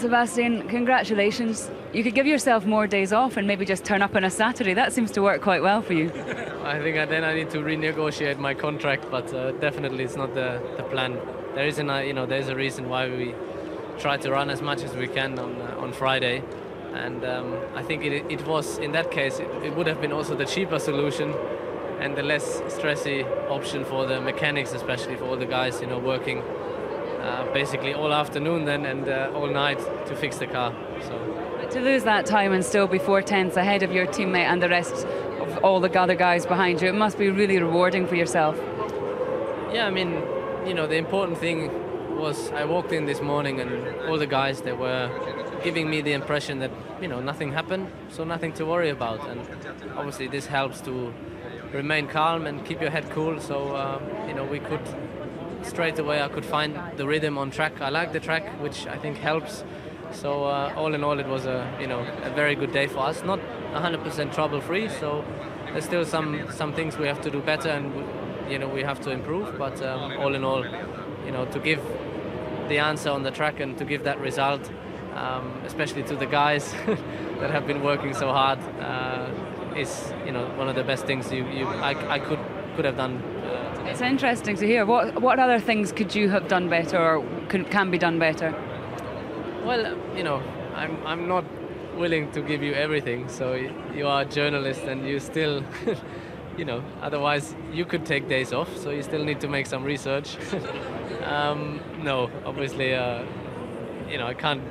Sebastian, congratulations. You could give yourself more days off and maybe just turn up on a Saturday. That seems to work quite well for you. I think then I need to renegotiate my contract, but definitely it's not the plan. There is there's a reason why we try to run as much as we can on Friday, and I think it was in that case it would have been also the cheaper solution and the less stressy option for the mechanics, especially for all the guys working basically all afternoon then and all night to fix the car. So to lose that time and still be 4/10 ahead of your teammate and the rest of all the other guys behind you, it must be really rewarding for yourself. Yeah, I mean, the important thing was I walked in this morning and all the guys, they were giving me the impression that nothing happened, so nothing to worry about, and obviously this helps to remain calm and keep your head cool. So we could straight away I could find the rhythm on track. I like the track, which I think helps. So all in all, it was a very good day for us. Not 100% trouble free, so there's still some things we have to do better, and we have to improve. But all in all, to give the answer on the track and to give that result, especially to the guys that have been working so hard, is one of the best things I could have done. It's interesting to hear. What other things could you have done better, or can be done better? Well, I'm not willing to give you everything. So you are a journalist, and you still, otherwise you could take days off. So you still need to make some research. No, obviously, I can't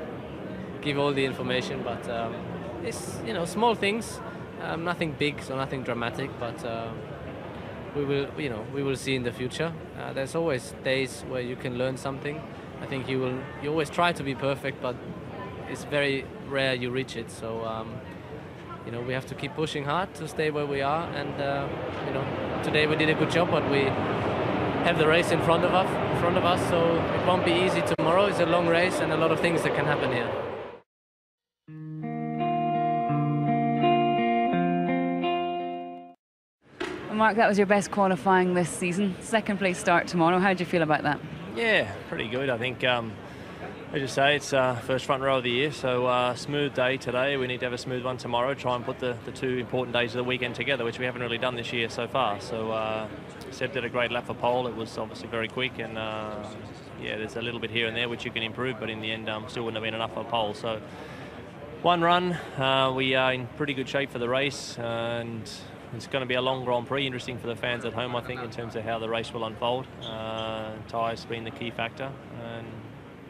give all the information, but it's small things, nothing big, so nothing dramatic, but. We will see in the future. There's always days where you can learn something. I think you always try to be perfect, but it's very rare you reach it. So we have to keep pushing hard to stay where we are. And today we did a good job, but we have the race in front of us. So it won't be easy tomorrow. It's a long race and a lot of things that can happen here. Mark, that was your best qualifying this season. Second place start tomorrow. How do you feel about that? Yeah, pretty good. I think, as you say, it's first front row of the year, so smooth day today. We need to have a smooth one tomorrow. Try and put the two important days of the weekend together, which we haven't really done this year so far. So Seb did a great lap for pole. It was obviously very quick, and yeah, there's a little bit here and there which you can improve, but in the end, still wouldn't have been enough for pole. So one run, we are in pretty good shape for the race, and it's going to be a long Grand Prix, interesting for the fans at home, I think, in terms of how the race will unfold. Tyres being the key factor, and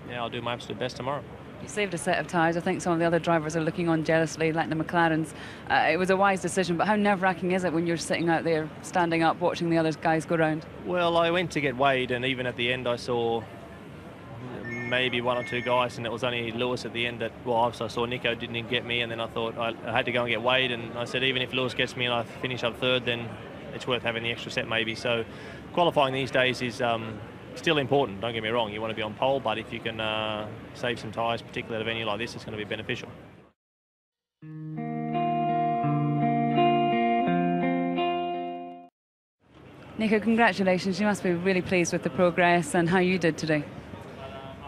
yeah, I'll do my absolute best tomorrow. You saved a set of tyres. I think some of the other drivers are looking on jealously, like the McLarens. It was a wise decision, but how nerve-wracking is it when you're sitting out there, standing up, watching the other guys go round? Well, I went to get weighed, and even at the end I saw maybe one or two guys, and it was only Lewis at the end that, well, I saw Nico didn't get me, and then I thought I had to go and get weighed, and I said even if Lewis gets me and I finish up third, then it's worth having the extra set maybe. So qualifying these days is still important, don't get me wrong, you want to be on pole, but if you can save some tyres, particularly at a venue like this, it's going to be beneficial. Nico, congratulations. You must be really pleased with the progress and how you did today.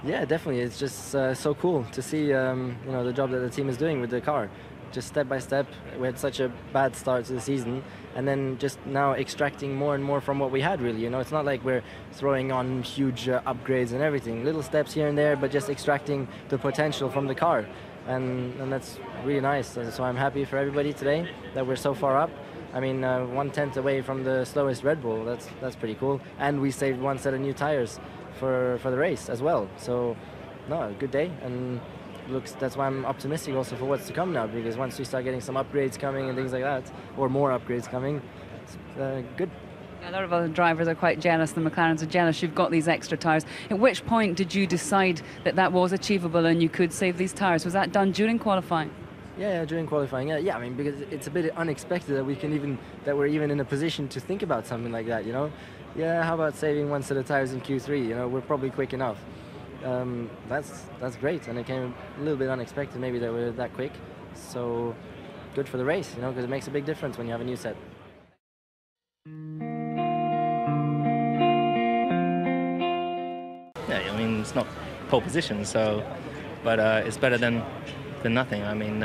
Yeah, definitely. It's just so cool to see the job that the team is doing with the car. Just step by step, we had such a bad start to the season, and then just now extracting more and more from what we had, really. It's not like we're throwing on huge upgrades and everything. Little steps here and there, but just extracting the potential from the car. And that's really nice. So I'm happy for everybody today that we're so far up. I mean, 1/10 away from the slowest Red Bull. That's pretty cool. And we saved one set of new tires for the race as well. So, no, good day. And that's why I'm optimistic also for what's to come now, because once we start getting some upgrades coming and things like that, or more upgrades coming, it's good. A lot of other drivers are quite jealous. The McLarens are jealous. You've got these extra tyres. At which point did you decide that was achievable and you could save these tyres? Was that done during qualifying? Yeah, during qualifying. Yeah. I mean, because it's a bit unexpected that we're even in a position to think about something like that. Yeah, how about saving one set of tires in Q3? We're probably quick enough. That's great, and it came a little bit unexpected, maybe that we're that quick. So good for the race, because it makes a big difference when you have a new set. Yeah, I mean, it's not pole position, so but it's better than nothing. I mean,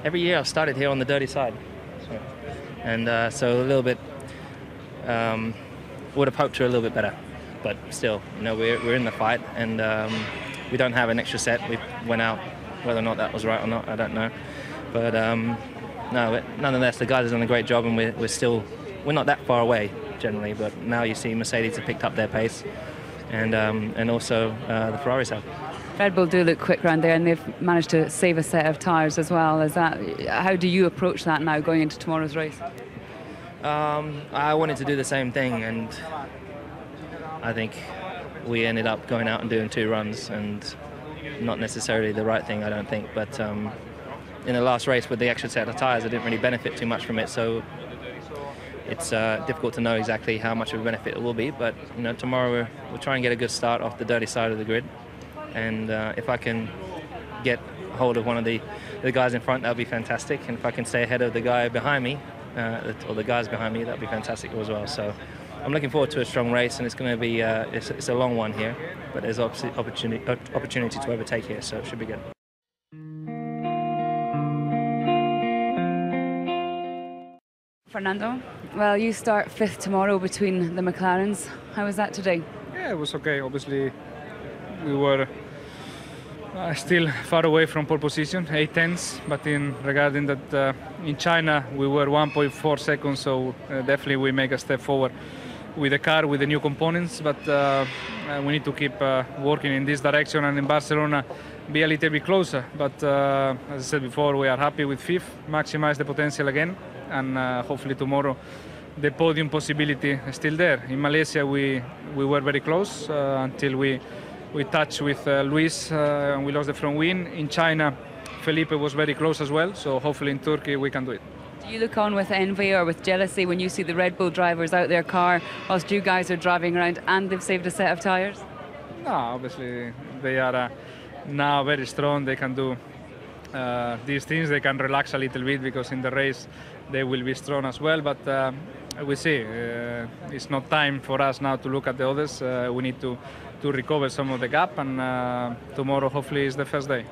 every year I've started here on the dirty side, so a little bit would have hoped to a little bit better, but still, you know, we're in the fight, and we don't have an extra set. We went out, whether or not that was right or not, I don't know, but no, but nonetheless, the guys have done a great job, and we're not that far away generally, but now you see Mercedes have picked up their pace, and also the Ferraris have. Red Bull do look quick around there, and they've managed to save a set of tyres as well. How do you approach that now going into tomorrow's race? I wanted to do the same thing, and I think we ended up going out and doing 2 runs, and not necessarily the right thing, I don't think, but in the last race with the extra set of tyres I didn't really benefit too much from it, so it's difficult to know exactly how much of a benefit it will be, but you know, tomorrow we'll try and get a good start off the dirty side of the grid, and if I can get hold of one of the guys in front, that'll be fantastic, and if I can stay ahead of the guy behind me, or the guys behind me, that'll be fantastic as well. So I'm looking forward to a strong race, and it's going to be it's a long one here, but there's opportunity to overtake here, so it should be good. Fernando, well, you start 5th tomorrow between the McLarens. How was that today? Yeah, it was okay. Obviously, we were still far away from pole position, 8 tenths, but regarding that in China we were 1.4 seconds, so definitely we make a step forward with the car, with the new components, but we need to keep working in this direction, and in Barcelona be a little bit closer. But as I said before, we are happy with 5th, maximize the potential again, and hopefully tomorrow the podium possibility is still there. In Malaysia we were very close until we touched with Luis and we lost the front wing. In China Felipe was very close as well, so hopefully in Turkey we can do it. Do you look on with envy or with jealousy when you see the Red Bull drivers out their car whilst you guys are driving around and they've saved a set of tyres? No, obviously they are now very strong, they can do these things, they can relax a little bit because in the race they will be strong as well, but we see it's not time for us now to look at the others. We need to recover some of the gap, and tomorrow hopefully is the first day.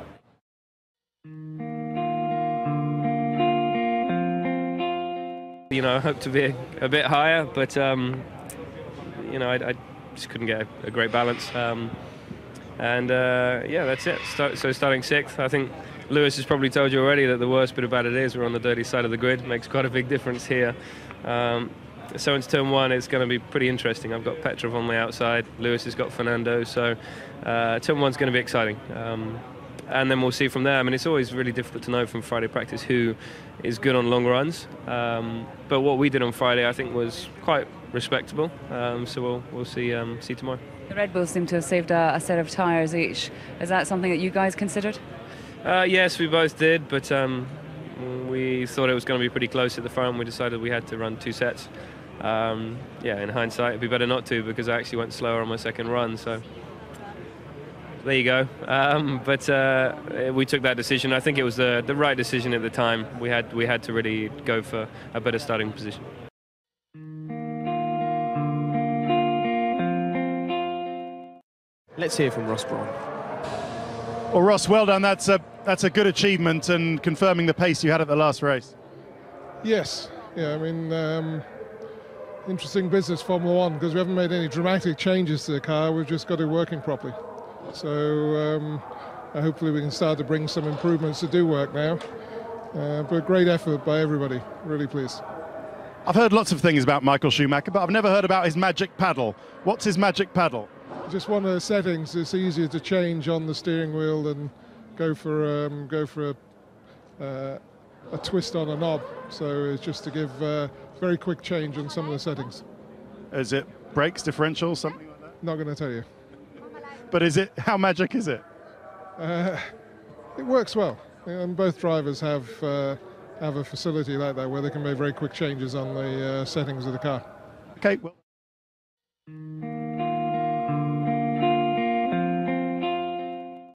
You know, I hope to be a bit higher, but you know, I just couldn't get a great balance, and yeah, that's it. So starting 6th, I think Lewis has probably told you already that the worst bit about it is we're on the dirty side of the grid. Makes quite a big difference here. So into turn 1, it's going to be pretty interesting. I've got Petrov on my outside, Lewis has got Fernando, so turn 1's going to be exciting. And then we'll see from there. I mean, it's always really difficult to know from Friday practice who is good on long runs. But what we did on Friday, I think, was quite respectable. So we'll see tomorrow. The Red Bulls seem to have saved a set of tyres each. Is that something that you guys considered? Yes, we both did, but we thought it was going to be pretty close at the front. We decided we had to run 2 sets. Yeah, in hindsight, it'd be better not to, because I actually went slower on my second run. So there you go. But we took that decision. I think it was the right decision at the time. We had to really go for a better starting position. Let's hear from Ross Brawn. Well, Ross, well done. That's a good achievement, and confirming the pace you had at the last race. Yes. Yeah, I mean, interesting business, Formula One, because we haven't made any dramatic changes to the car. We've just got it working properly. So hopefully we can start to bring some improvements to do work now. But great effort by everybody. Really pleased. I've heard lots of things about Michael Schumacher, but I've never heard about his magic paddle. What's his magic paddle? Just one of the settings. It's easier to change on the steering wheel than go for a twist on a knob. So it's just to give very quick change on some of the settings. Is it brakes, differential, something like that? Not going to tell you. But is it? How magic is it? It works well, and both drivers have a facility like that where they can make very quick changes on the settings of the car. Okay. Well.